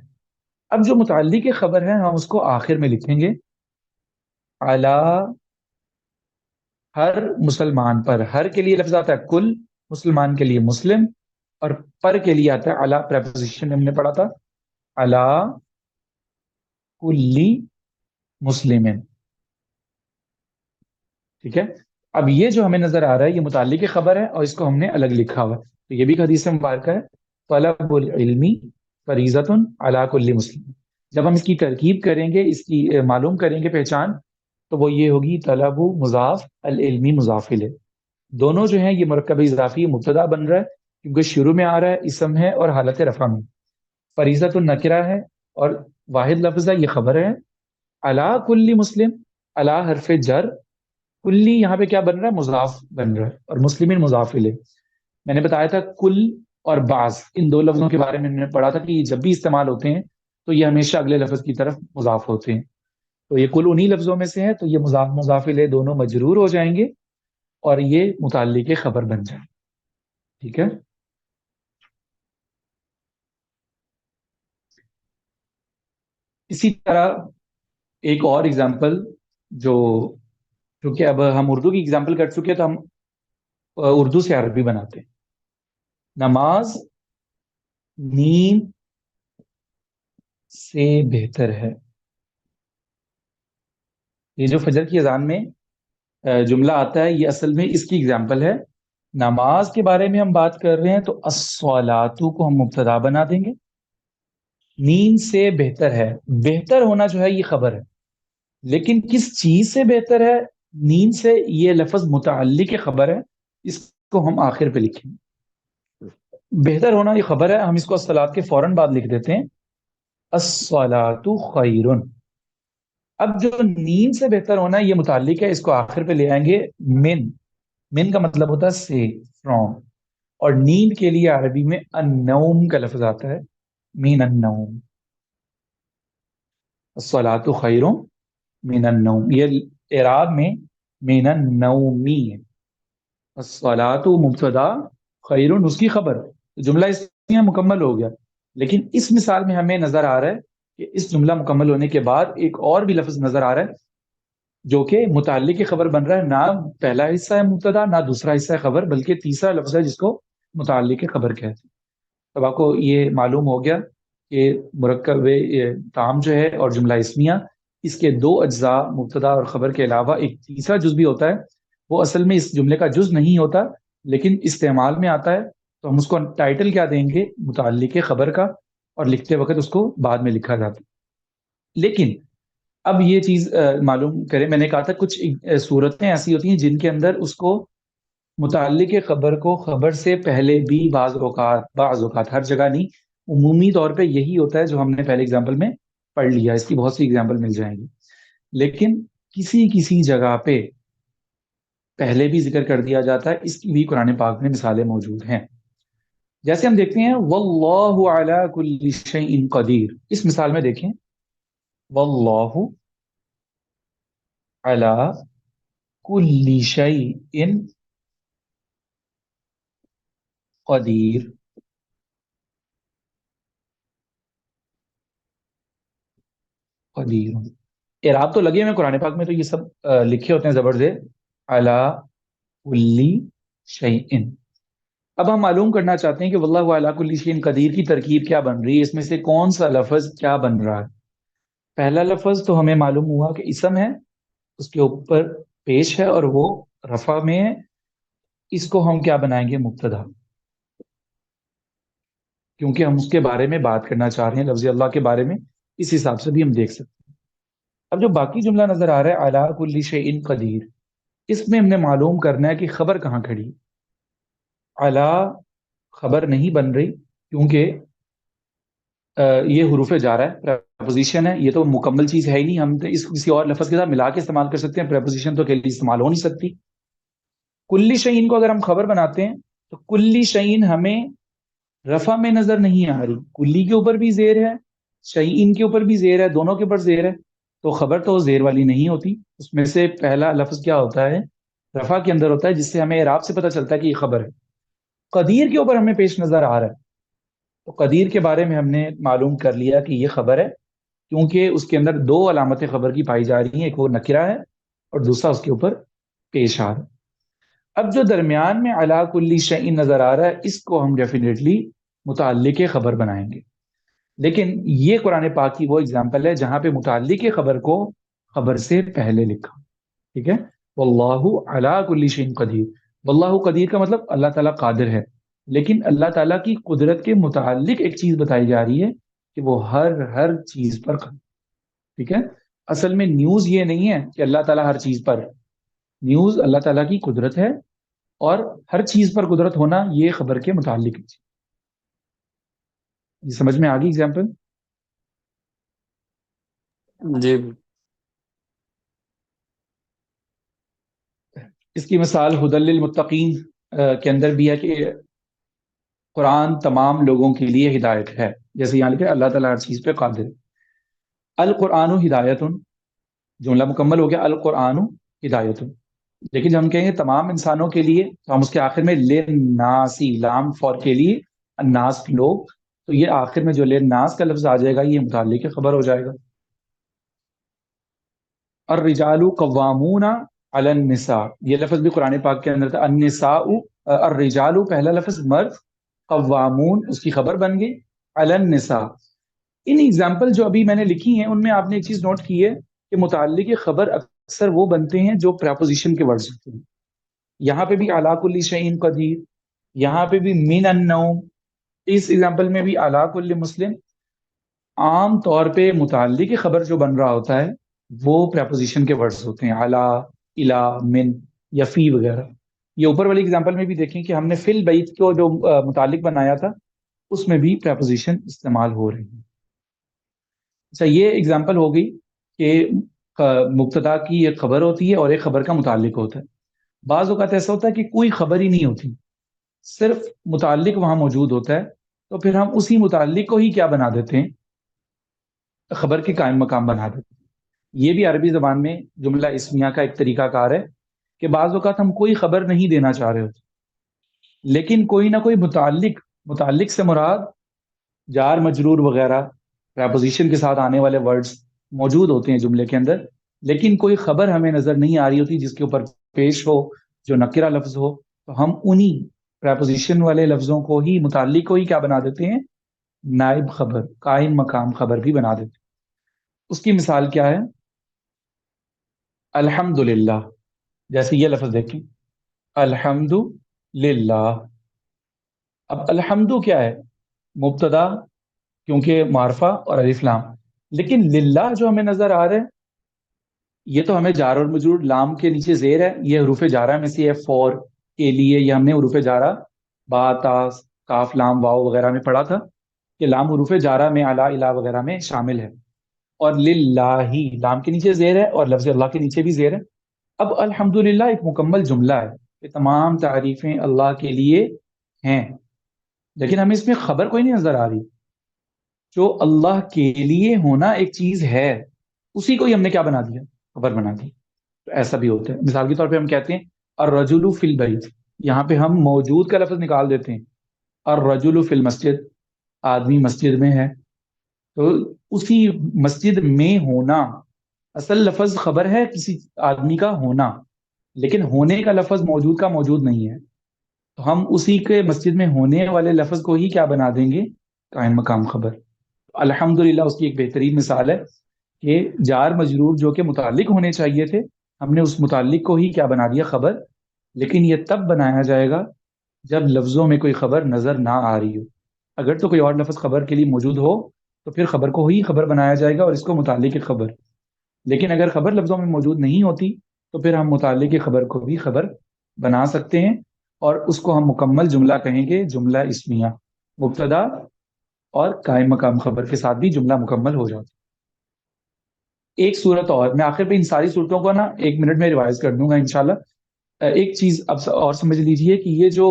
اب جو متعلق خبر ہے ہم اس کو آخر میں لکھیں گے، علی، ہر مسلمان پر. ہر کے لیے لفظ آتا ہے کل، مسلمان کے لیے مسلم، اور پر کے لیے آتا ہے علی. پریپوزیشن ہم نے پڑھا تھا، علی کلی مسلم. ٹھیک ہے. اب یہ جو ہمیں نظر آ رہا ہے یہ متعلق خبر ہے اور اس کو ہم نے الگ لکھا ہوا ہے. تو یہ بھی حدیث مبارکہ ہے، طلب العلمی فریضۃ علی کل مسلم. جب ہم اس کی ترکیب کریں گے، اس کی معلوم کریں گے پہچان، تو وہ یہ ہوگی طلب مضاف، العلمی مضاف الیہ. دونوں جو ہیں یہ مرکب اضافی مبتدا بن رہا ہے کیونکہ شروع میں آ رہا ہے، اسم ہے اور حالت رفع میں. فریضۃ النکرہ ہے اور واحد لفظ ہے، یہ خبر ہے. علی کل مسلم، علی حرف جر، کلی یہاں پہ کیا بن رہا ہے؟ مضاف بن رہا ہے، اور مسلمین مضاف الیہ. میں نے بتایا تھا کل اور بعض، ان دو لفظوں کے بارے میں نے پڑھا تھا کہ یہ جب بھی استعمال ہوتے ہیں تو یہ ہمیشہ اگلے لفظ کی طرف مضاف ہوتے ہیں. تو یہ کل انہی لفظوں میں سے ہے، تو یہ مضاف مضاف الیہ دونوں مجرور ہو جائیں گے اور یہ متعلق خبر بن جائے. ٹھیک ہے. اسی طرح ایک اور اگزامپل، جو کیونکہ اب ہم اردو کی اگزامپل کر چکے تو ہم اردو سے عربی بناتے ہیں. نماز نیند سے بہتر ہے. یہ جو فجر کی اذان میں جملہ آتا ہے یہ اصل میں اس کی اگزامپل ہے. نماز کے بارے میں ہم بات کر رہے ہیں تو الصلاۃ کو ہم مبتدا بنا دیں گے. نیند سے بہتر ہے، بہتر ہونا جو ہے یہ خبر ہے، لیکن کس چیز سے بہتر ہے؟ نیند سے. یہ لفظ متعلق خبر ہے، اس کو ہم آخر پہ لکھیں گے. بہتر ہونا یہ خبر ہے، ہم اس کو الصلاۃ کے فوراً بعد لکھ دیتے ہیں، الصلاۃ خیر. اب جو نیند سے بہتر ہونا ہے یہ متعلق ہے، اس کو آخر پہ لے آئیں گے من. من کا مطلب ہوتا ہے سے، فرام، اور نیند کے لیے عربی میں النوم کا لفظ آتا ہے، من النوم. الصلاۃ خیر من النوم، یہ اعراب میں من النومی ہے. الصلاۃ مبتدا، خیر اس کی خبر. جملہ اس میں مکمل ہو گیا. لیکن اس مثال میں ہمیں نظر آ رہا ہے کہ اس جملہ مکمل ہونے کے بعد ایک اور بھی لفظ نظر آ رہا ہے جو کہ متعلق کی خبر بن رہا ہے. نہ پہلا حصہ ہے مبتدا، نہ دوسرا حصہ ہے خبر، بلکہ تیسرا لفظ ہے جس کو متعلق کی خبر کہتے ہیں. اب آپ کو یہ معلوم ہو گیا کہ مرکب تام جو ہے اور جملہ اسمیہ، اس کے دو اجزاء مبتدا اور خبر کے علاوہ ایک تیسرا جز بھی ہوتا ہے. وہ اصل میں اس جملے کا جز نہیں ہوتا لیکن استعمال میں آتا ہے، تو ہم اس کو ٹائٹل کیا دیں گے؟ متعلق خبر کا، اور لکھتے وقت اس کو بعد میں لکھا جاتا ہے. لیکن اب یہ چیز معلوم کریں، میں نے کہا تھا کچھ صورتیں ایسی ہوتی ہیں جن کے اندر اس کو متعلق خبر کو خبر سے پہلے بھی بعض اوقات ہر جگہ نہیں، عمومی طور پہ یہی ہوتا ہے جو ہم نے پہلے اگزامپل میں پڑھ لیا. اس کی بہت سی اگزامپل مل جائیں گی، لیکن کسی جگہ پہ پہلے بھی ذکر کر دیا جاتا ہے. اس کی بھی قرآن پاک میں مثالیں موجود ہیں. جیسے ہم دیکھتے ہیں واللہ علی کل شیء قدیر. اس مثال میں دیکھیں، واللہ علی کل شیء قدیر. قدیر، اعراب تو لگے ہوئے قرآن پاک میں، تو یہ سب لکھے ہوتے ہیں زبر زیر، علی کل شیء. اب ہم معلوم کرنا چاہتے ہیں کہ واللہ علی کل شیء قدیر کی ترکیب کیا بن رہی ہے، اس میں سے کون سا لفظ کیا بن رہا ہے۔ پہلا لفظ تو ہمیں معلوم ہوا کہ اسم ہے، اس کے اوپر پیش ہے اور وہ رفع میں ہے، اس کو ہم کیا بنائیں گے؟ مبتدا، کیونکہ ہم اس کے بارے میں بات کرنا چاہ رہے ہیں، لفظ اللہ کے بارے میں، اس حساب سے بھی ہم دیکھ سکتے ہیں۔ اب جو باقی جملہ نظر آ رہا ہے علی کل شیء قدیر، اس میں ہم نے معلوم کرنا ہے کہ خبر کہاں کھڑی۔ علی خبر نہیں بن رہی، کیونکہ یہ حروف جارہ ہے، پریپوزیشن ہے، یہ تو مکمل چیز ہے ہی نہیں، ہم تو اس کسی اور لفظ کے ساتھ ملا کے استعمال کر سکتے ہیں، پریپوزیشن تو اکیلی استعمال ہو نہیں سکتی۔ کلی شعین کو اگر ہم خبر بناتے ہیں تو کلی شعین ہمیں رفع میں نظر نہیں آ رہی، کلی کے اوپر بھی زیر ہے، شعین کے اوپر بھی زیر ہے، دونوں کے اوپر زیر ہے، تو خبر تو زیر والی نہیں ہوتی۔ اس میں سے پہلا لفظ کیا ہوتا ہے؟ رفع کے اندر ہوتا ہے، جس سے ہمیں اعراب سے پتہ چلتا ہے کہ یہ خبر ہے۔ قدیر کے اوپر ہمیں پیش نظر آ رہا ہے، تو قدیر کے بارے میں ہم نے معلوم کر لیا کہ یہ خبر ہے، کیونکہ اس کے اندر دو علامتیں خبر کی پائی جا رہی ہیں، ایک وہ نکرہ ہے اور دوسرا اس کے اوپر پیش آ رہا ہے۔ اب جو درمیان میں علی کل شیء نظر آ رہا ہے، اس کو ہم ڈیفینیٹلی متعلق خبر بنائیں گے، لیکن یہ قرآن پاک کی وہ اگزامپل ہے جہاں پہ متعلق خبر کو خبر سے پہلے لکھا، ٹھیک ہے؟ واللہ علی کل شیء قدیر، واللہ قدیر کا مطلب اللہ تعالیٰ قادر ہے، لیکن اللہ تعالیٰ کی قدرت کے متعلق ایک چیز بتائی جا رہی ہے کہ وہ ہر چیز پر قادر، ٹھیک ہے؟ اصل میں نیوز یہ نہیں ہے کہ اللہ تعالیٰ ہر چیز پر ہے، نیوز اللہ تعالیٰ کی قدرت ہے، اور ہر چیز پر قدرت ہونا یہ خبر کے متعلق ہے۔ یہ سمجھ میں آ گئی ایگزامپل؟ جی اس کی مثال ہدی للمتقین کے اندر بھی ہے کہ قرآن تمام لوگوں کے لیے ہدایت ہے، جیسے یہاں لکھا ہے اللہ تعالیٰ ہر چیز پہ قادر ہے۔ القرآن ہدایت، جملہ مکمل ہو گیا، القرآن ہدایت، لیکن جب ہم کہیں گے تمام انسانوں کے لیے تو ہم اس کے آخر میں للناسی، لام فور کے لیے، الناس لوگ، تو یہ آخر میں جو للناس کا لفظ آ جائے گا یہ متعلق خبر ہو جائے گا۔ الرجال قوامون علی النساء، یہ لفظ بھی قرآن پاک کے اندر تھا، النساء، الرجال پہلا لفظ مرد، قوامون اس کی خبر بن گئی، علی النساء۔ ان ایگزامپل جو ابھی میں نے لکھی ہیں ان میں آپ نے ایک چیز نوٹ کی ہے کہ متعلق خبر اکثر وہ بنتے ہیں جو پریپوزیشن کے ورڈز ہوتے ہیں۔ یہاں پہ بھی علی کل شیء قدیر، یہاں پہ بھی من النوم، اس ایگزامپل میں بھی علی کل مسلم۔ عام طور پہ متعلق خبر جو بن رہا ہوتا ہے وہ پریپوزیشن کے ورڈز ہوتے ہیں، علی، الی، من یا فی وغیرہ۔ یہ اوپر والی ایگزامپل میں بھی دیکھیں کہ ہم نے فی البیت کو جو متعلق بنایا تھا اس میں بھی پریپوزیشن استعمال ہو رہی ہے۔ اچھا، یہ ایگزامپل ہو گئی کہ مبتدا کی ایک خبر ہوتی ہے اور ایک خبر کا متعلق ہوتا ہے۔ بعض اوقات ایسا ہوتا ہے کہ کوئی خبر ہی نہیں ہوتی، صرف متعلق وہاں موجود ہوتا ہے، تو پھر ہم اسی متعلق کو ہی کیا بنا دیتے ہیں؟ خبر کے قائم مقام بنا دیتے ہیں۔ یہ بھی عربی زبان میں جملہ اسمیہ کا ایک طریقہ کار ہے کہ بعض اوقات ہم کوئی خبر نہیں دینا چاہ رہے ہوتے، لیکن کوئی نہ کوئی متعلق سے مراد جار مجرور وغیرہ پریپوزیشن کے ساتھ آنے والے ورڈز موجود ہوتے ہیں جملے کے اندر، لیکن کوئی خبر ہمیں نظر نہیں آ رہی ہوتی جس کے اوپر پیش ہو، جو نکرہ لفظ ہو، تو ہم انہی پریپوزیشن والے لفظوں کو ہی، متعلق کو ہی کیا بنا دیتے ہیں؟ نائب خبر، قائم مقام خبر بھی بنا دیتے ہیں۔ اس کی مثال کیا ہے؟ الحمدللہ، جیسے یہ لفظ دیکھیں، الحمد للہ۔ اب الحمد کیا ہے؟ مبتدا، کیونکہ معرفہ اور الف لام، لیکن للہ جو ہمیں نظر آ رہا ہے یہ تو ہمیں جار اور مجرور لام کے نیچے زیر ہے، یہ حروف جارہ میں سے ہے، فور کے لیے، یہ ہم نے حروف جارہ با، تا، کاف، لام، واو وغیرہ میں پڑھا تھا کہ لام حروف جارہ میں، الا، الا وغیرہ میں شامل ہے، اور للہ لام کے نیچے زیر ہے اور لفظ اللہ کے نیچے بھی زیر ہے۔ اب الحمدللہ ایک مکمل جملہ ہے کہ تمام تعریفیں اللہ کے لیے ہیں، لیکن ہمیں اس میں خبر کوئی نہیں نظر آ رہی۔ جو اللہ کے لیے ہونا ایک چیز ہے اسی کو ہی ہم نے کیا بنا دیا؟ خبر بنا دی۔ تو ایسا بھی ہوتا ہے، مثال کے طور پہ ہم کہتے ہیں الرجل فی البیت، یہاں پہ ہم موجود کا لفظ نکال دیتے ہیں، الرجل فی المسجد، آدمی مسجد میں ہے، تو اسی مسجد میں ہونا اصل لفظ خبر ہے کسی آدمی کا ہونا، لیکن ہونے کا لفظ موجود کا موجود نہیں ہے، تو ہم اسی کے مسجد میں ہونے والے لفظ کو ہی کیا بنا دیں گے؟ قائم مقام خبر. الحمدللہ اس کی ایک بہترین مثال ہے کہ جار مجرور جو کہ متعلق ہونے چاہیے تھے، ہم نے اس متعلق کو ہی کیا بنا دیا؟ خبر. لیکن یہ تب بنایا جائے گا جب لفظوں میں کوئی خبر نظر نہ آ رہی ہو. اگر تو کوئی اور لفظ خبر کے لیے موجود ہو تو پھر خبر کو ہی خبر بنایا جائے گا اور اس کو متعلق خبر. لیکن اگر خبر لفظوں میں موجود نہیں ہوتی تو پھر ہم متعلق خبر کو بھی خبر بنا سکتے ہیں، اور اس کو ہم مکمل جملہ کہیں گے، جملہ اسمیہ. مبتدا اور قائم مقام خبر کے ساتھ بھی جملہ مکمل ہو جاتا ہے. ایک صورت اور، میں آخر پہ ان ساری صورتوں کو نا 1 منٹ میں ریوائز کر دوں گا انشاءاللہ. ایک چیز اب اور سمجھ لیجئے کہ یہ جو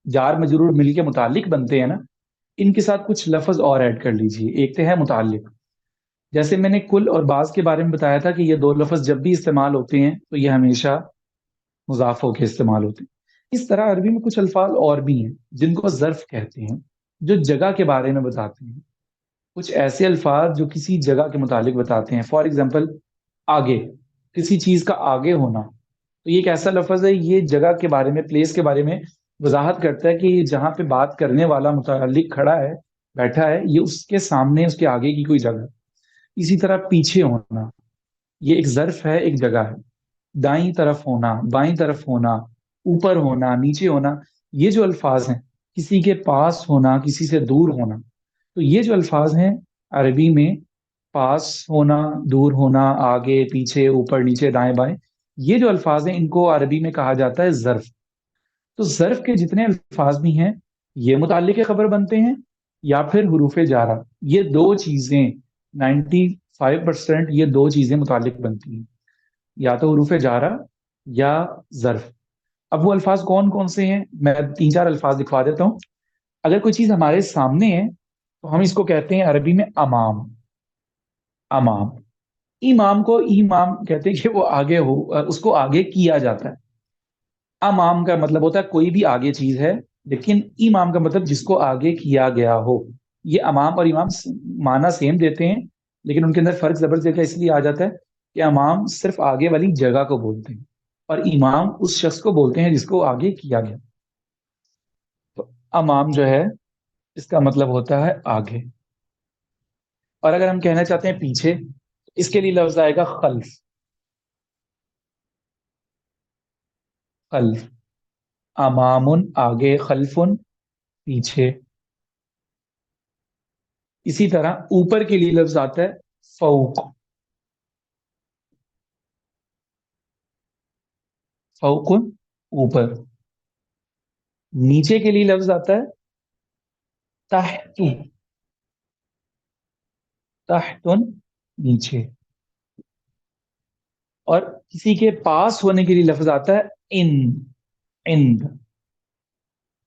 جار مجرور مل کے متعلق بنتے ہیں نا، ان کے ساتھ کچھ لفظ اور ایڈ کر لیجئے. ایک تو ہے متعلق، جیسے میں نے کل اور بعض کے بارے میں بتایا تھا کہ یہ دو لفظ جب بھی استعمال ہوتے ہیں تو یہ ہمیشہ مضاف ہو کے استعمال ہوتے ہیں. اس طرح عربی میں کچھ الفاظ اور بھی ہیں جن کو ظرف کہتے ہیں، جو جگہ کے بارے میں بتاتے ہیں. کچھ ایسے الفاظ جو کسی جگہ کے متعلق بتاتے ہیں. فار ایگزامپل آگے، کسی چیز کا آگے ہونا، تو یہ ایک ایسا لفظ ہے، یہ جگہ کے بارے میں، پلیس کے بارے میں وضاحت کرتا ہے کہ جہاں پہ بات کرنے والا متعلق کھڑا ہے، بیٹھا ہے، یہ اس کے سامنے، اس کے آگے کی کوئی جگہ. اسی طرح پیچھے ہونا، یہ ایک ظرف ہے، ایک جگہ ہے. دائیں طرف ہونا، بائیں طرف ہونا، اوپر ہونا، نیچے ہونا، یہ جو الفاظ ہیں، کسی کے پاس ہونا، کسی سے دور ہونا، تو یہ جو الفاظ ہیں عربی میں، پاس ہونا، دور ہونا، آگے پیچھے، اوپر نیچے، دائیں بائیں، یہ جو الفاظ ہیں ان کو عربی میں کہا جاتا ہے ظرف. تو ظرف کے جتنے الفاظ بھی ہیں یہ متعلق خبر بنتے ہیں یا پھر حروف جارہ. یہ دو چیزیں 95% یہ دو چیزیں متعلق بنتی ہیں، یا تو حروف جارہ یا ظرف. اب وہ الفاظ کون کون سے ہیں؟ میں 3-4 الفاظ لکھوا دیتا ہوں. اگر کوئی چیز ہمارے سامنے ہے تو ہم اس کو کہتے ہیں عربی میں امام. امام. امام کو امام کہتے ہیں کہ وہ آگے ہو، اس کو آگے کیا جاتا ہے. امام کا مطلب ہوتا ہے کوئی بھی آگے چیز ہے، لیکن امام کا مطلب جس کو آگے کیا گیا ہو. یہ امام اور امام معنی سیم دیتے ہیں، لیکن ان کے اندر فرق زبردست اس لیے آ جاتا ہے کہ امام صرف آگے والی جگہ کو بولتے ہیں اور امام اس شخص کو بولتے ہیں جس کو آگے کیا گیا. تو امام جو ہے اس کا مطلب ہوتا ہے آگے. اور اگر ہم کہنا چاہتے ہیں پیچھے، اس کے لیے لفظ آئے گا خلف. خلف. امام آگے، خلف پیچھے. اسی طرح اوپر کے لیے لفظ آتا ہے فوق. فوق اوپر. نیچے کے لیے لفظ آتا ہے تحت. تحت نیچے. اور کسی کے پاس ہونے کے لیے لفظ آتا ہے ان. اند.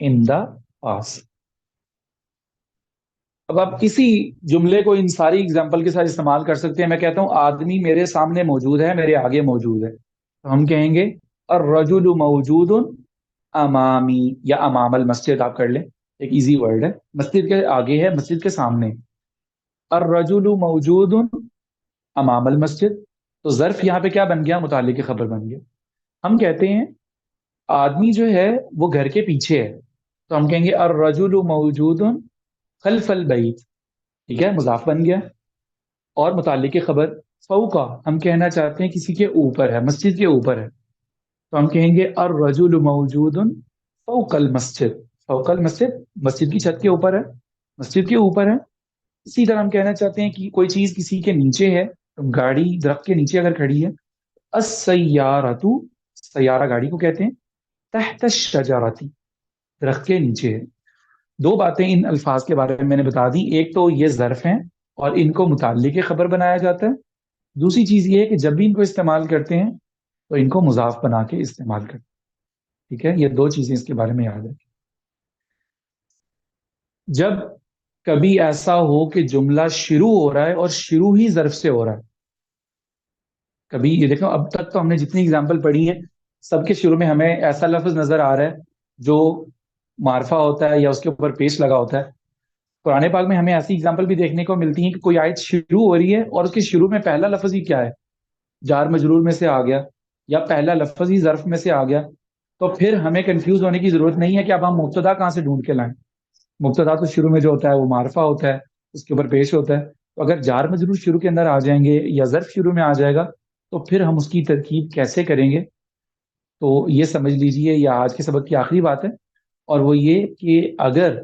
ان دا پاس. اب آپ کسی جملے کو ان ساری اگزامپل کے ساتھ استعمال کر سکتے ہیں. میں کہتا ہوں آدمی میرے سامنے موجود ہے، میرے آگے موجود ہے، تو ہم کہیں گے الرجل موجود امامی، یا امام المسجد آپ کر لیں، ایک ایزی ورڈ ہے. مسجد کے آگے ہے، مسجد کے سامنے. الرجل موجود امام المسجد، تو ظرف یہاں پہ کیا بن گیا؟ متعلق خبر بن گیا. ہم کہتے ہیں آدمی جو ہے وہ گھر کے پیچھے ہے، تو ہم کہیں گے الرجل موجود خلف البیت. ٹھیک ہے، مضاف بن گیا. اور متعلق خبر فوقا، ہم کہنا چاہتے ہیں کسی کے اوپر ہے، مسجد کے اوپر ہے، تو ہم کہیں گے الرجل موجود فوق المسجد. فوق المسجد، مسجد کی چھت کے اوپر ہے، مسجد کے اوپر ہے. اسی طرح ہم کہنا چاہتے ہیں کہ کوئی چیز کسی کے نیچے ہے، تو گاڑی درخت کے نیچے اگر کھڑی ہے، السیارۃ، سیارہ گاڑی کو کہتے ہیں، تحت الشجرۃ، درخت کے نیچے ہے. دو باتیں ان الفاظ کے بارے میں نے بتا دی. ایک تو یہ ظرف ہیں اور ان کو متعلق خبر بنایا جاتا ہے. دوسری چیز یہ ہے کہ جب بھی ان کو استعمال کرتے ہیں تو ان کو مضاف بنا کے استعمال کرتے ہیں. ٹھیک ہے، یہ دو چیزیں اس کے بارے میں یاد رکھیں. جب کبھی ایسا ہو کہ جملہ شروع ہو رہا ہے اور شروع ہی ظرف سے ہو رہا ہے، کبھی یہ دیکھو اب تک تو ہم نے جتنی اگزامپل پڑھی ہیں سب کے شروع میں ہمیں ایسا لفظ نظر آ رہا ہے جو معرفہ ہوتا ہے یا اس کے اوپر پیش لگا ہوتا ہے. قرآن پاک میں ہمیں ایسی اگزامپل بھی دیکھنے کو ملتی ہیں کہ کوئی آیت شروع ہو رہی ہے اور اس کے شروع میں پہلا لفظ ہی کیا ہے؟ جار مجرور میں سے آ گیا، یا پہلا لفظ ہی ظرف میں سے آ گیا. تو پھر ہمیں کنفیوز ہونے کی ضرورت نہیں ہے کہ اب ہم مبتدا کہاں سے ڈھونڈ کے لائیں. مبتدا تو شروع میں جو ہوتا ہے وہ معرفہ ہوتا ہے، اس کے اوپر پیش ہوتا ہے. تو اگر جار مجرور شروع کے اندر آ جائیں گے یا ظرف شروع میں آ جائے گا تو پھر ہم اس کی ترکیب کیسے کریں گے؟ تو یہ سمجھ لیجئے یہ آج کے سبق کی آخری بات ہے، اور وہ یہ کہ اگر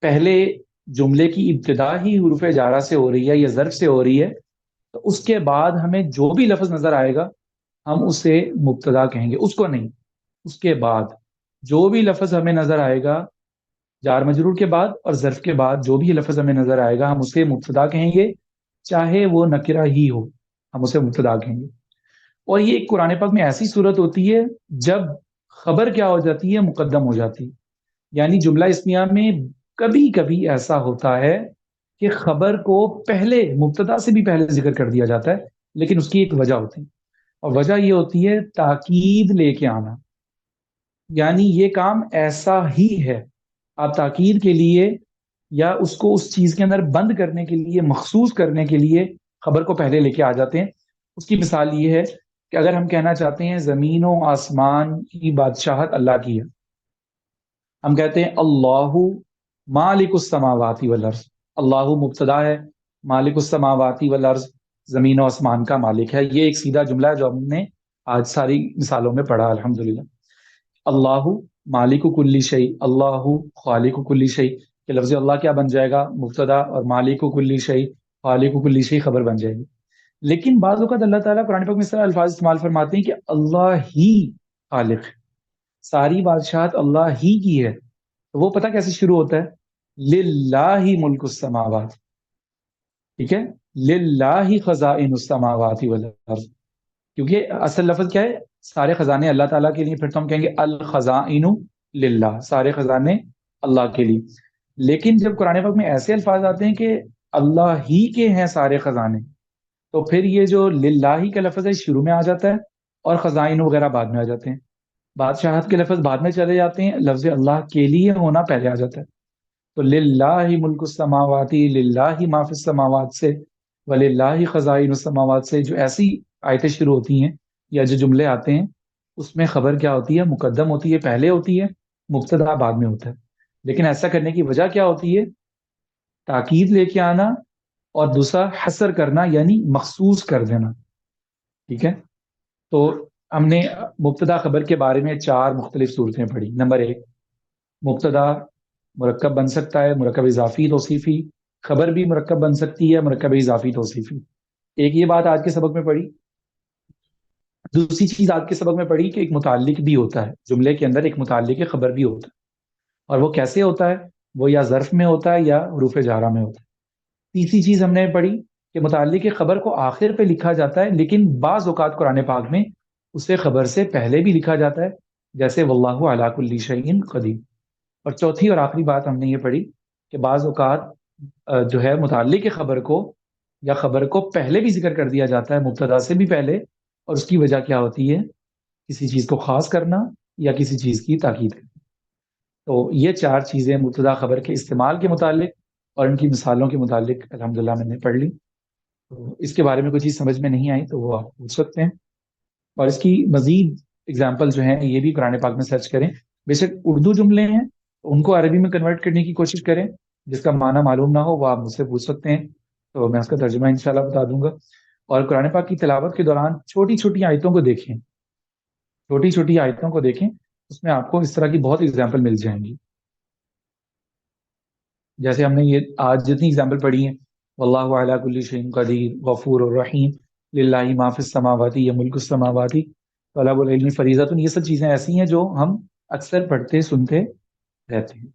پہلے جملے کی ابتدا ہی حروف جارہ سے ہو رہی ہے یا ظرف سے ہو رہی ہے تو اس کے بعد ہمیں جو بھی لفظ نظر آئے گا ہم اسے مبتدا کہیں گے، اس کو نہیں. اس کے بعد جو بھی لفظ ہمیں نظر آئے گا جار مجرور کے بعد اور ظرف کے بعد جو بھی لفظ ہمیں نظر آئے گا ہم اسے مبتدا کہیں گے، چاہے وہ نکرہ ہی ہو ہم اسے مبتدا کہیں گے. اور یہ ایک قرآن پاک میں ایسی صورت ہوتی ہے جب خبر کیا ہو جاتی ہے؟ مقدم ہو جاتی ہے. یعنی جملہ اسمیہ میں کبھی کبھی ایسا ہوتا ہے کہ خبر کو پہلے مبتدا سے بھی پہلے ذکر کر دیا جاتا ہے، لیکن اس کی ایک وجہ ہوتی ہے، اور وجہ یہ ہوتی ہے تاکید لے کے آنا. یعنی یہ کام ایسا ہی ہے، آپ تاکید کے لیے یا اس کو اس چیز کے اندر بند کرنے کے لیے، مخصوص کرنے کے لیے خبر کو پہلے لے کے آ جاتے ہیں. اس کی مثال یہ ہے کہ اگر ہم کہنا چاہتے ہیں زمین و آسمان کی بادشاہت اللہ کی ہے، ہم کہتے ہیں اللہ مالک السماوات والارض. اللہ مبتدا ہے، مالک السماوات والارض زمین و آسمان کا مالک ہے. یہ ایک سیدھا جملہ ہے جو ہم نے آج ساری مثالوں میں پڑھا الحمدللہ. اللہ مالک کل شیء، اللہ خالق کل شیء، کہ لفظ اللہ کیا بن جائے گا؟ مبتدا، اور مالک کل شیء خالق کل شیء خبر بن جائے گی. لیکن بعض اوقات اللہ تعالیٰ قرآن پاک میں اس طرح الفاظ استعمال فرماتے ہیں کہ اللہ ہی خالق ہے، ساری بادشاہت اللہ ہی کی ہے. تو وہ پتہ کیسے شروع ہوتا ہے؟ للہ ملک السماوات، ٹھیک ہے، للہ خزائن السماوات والارض، کیونکہ اصل لفظ کیا ہے؟ سارے خزانے اللہ تعالیٰ کے لیے. پھر تو ہم کہیں گے الخزائن للہ، سارے خزانے اللہ کے لیے. لیکن جب قرآن پاک میں ایسے الفاظ آتے ہیں کہ اللہ ہی کے ہیں سارے خزانے، تو پھر یہ جو للہ کا لفظ ہے شروع میں آ جاتا ہے اور خزائن وغیرہ بعد میں آ جاتے ہیں. بادشاہت کے لفظ بعد میں چلے جاتے ہیں، لفظ اللہ کے لیے ہونا پہلے آ جاتا ہے. تو للہ ملک السماوات، للہ ما فی السماوات سے وللہ خزائن السماوات سے جو ایسی آیتیں شروع ہوتی ہیں یا جو جملے آتے ہیں اس میں خبر کیا ہوتی ہے؟ مقدم ہوتی ہے، پہلے ہوتی ہے، مبتدا بعد میں ہوتا ہے. لیکن ایسا کرنے کی وجہ کیا ہوتی ہے؟ تاکید لے کے آنا، اور دوسرا حصر کرنا یعنی مخصوص کر دینا. ٹھیک ہے، تو ہم نے مبتدا خبر کے بارے میں 4 مختلف صورتیں پڑھی. نمبر 1، مبتدا مرکب بن سکتا ہے، مرکب اضافی توصیفی. خبر بھی مرکب بن سکتی ہے، مرکب اضافی توصیفی. ایک یہ بات آج کے سبق میں پڑھی. دوسری چیز آج کے سبق میں پڑھی کہ ایک متعلق بھی ہوتا ہے، جملے کے اندر ایک متعلق خبر بھی ہوتا ہے، اور وہ کیسے ہوتا ہے؟ وہ یا ظرف میں ہوتا ہے یا حروف جارہ میں ہوتا ہے. تیسری چیز ہم نے پڑھی کہ متعلق خبر کو آخر پہ لکھا جاتا ہے، لیکن بعض اوقات قرآن پاک میں اسے خبر سے پہلے بھی لکھا جاتا ہے، جیسے واللہ علی کل شیء قدیر. اور چوتھی اور آخری بات ہم نے یہ پڑھی کہ بعض اوقات جو ہے متعلق خبر کو یا خبر کو پہلے بھی ذکر کر دیا جاتا ہے، مبتدا سے بھی پہلے، اور اس کی وجہ کیا ہوتی ہے؟ کسی چیز کو خاص کرنا یا کسی چیز کی تاکید کرنا. تو یہ 4 چیزیں مبتدا خبر کے استعمال کے متعلق اور ان کی مثالوں کے متعلق الحمدللہ میں نے پڑھ لی. تو اس کے بارے میں کوئی چیز سمجھ میں نہیں آئی تو وہ آپ پوچھ سکتے ہیں، اور اس کی مزید اگزامپل جو ہیں یہ بھی قرآن پاک میں سرچ کریں. بے شک اردو جملے ہیں ان کو عربی میں کنورٹ کرنے کی کوشش کریں، جس کا معنی معلوم نہ ہو وہ آپ مجھ سے پوچھ سکتے ہیں، تو میں اس کا ترجمہ انشاءاللہ بتا دوں گا. اور قرآن پاک کی تلاوت کے دوران چھوٹی چھوٹی آیتوں کو دیکھیں، چھوٹی چھوٹی آیتوں کو دیکھیں، اس میں آپ کو اس طرح کی بہت اگزامپل مل جائیں گی. جیسے ہم نے یہ آج جتنی اگزامپل پڑھی ہیں، واللہ علی کل شیء قدیر، غفور الرحیم، للہ ما فی السماوات یا ملک السماوات، طلب العلم فریضۃ. یہ سب چیزیں ایسی ہیں جو ہم اکثر پڑھتے سنتے رہتے ہیں.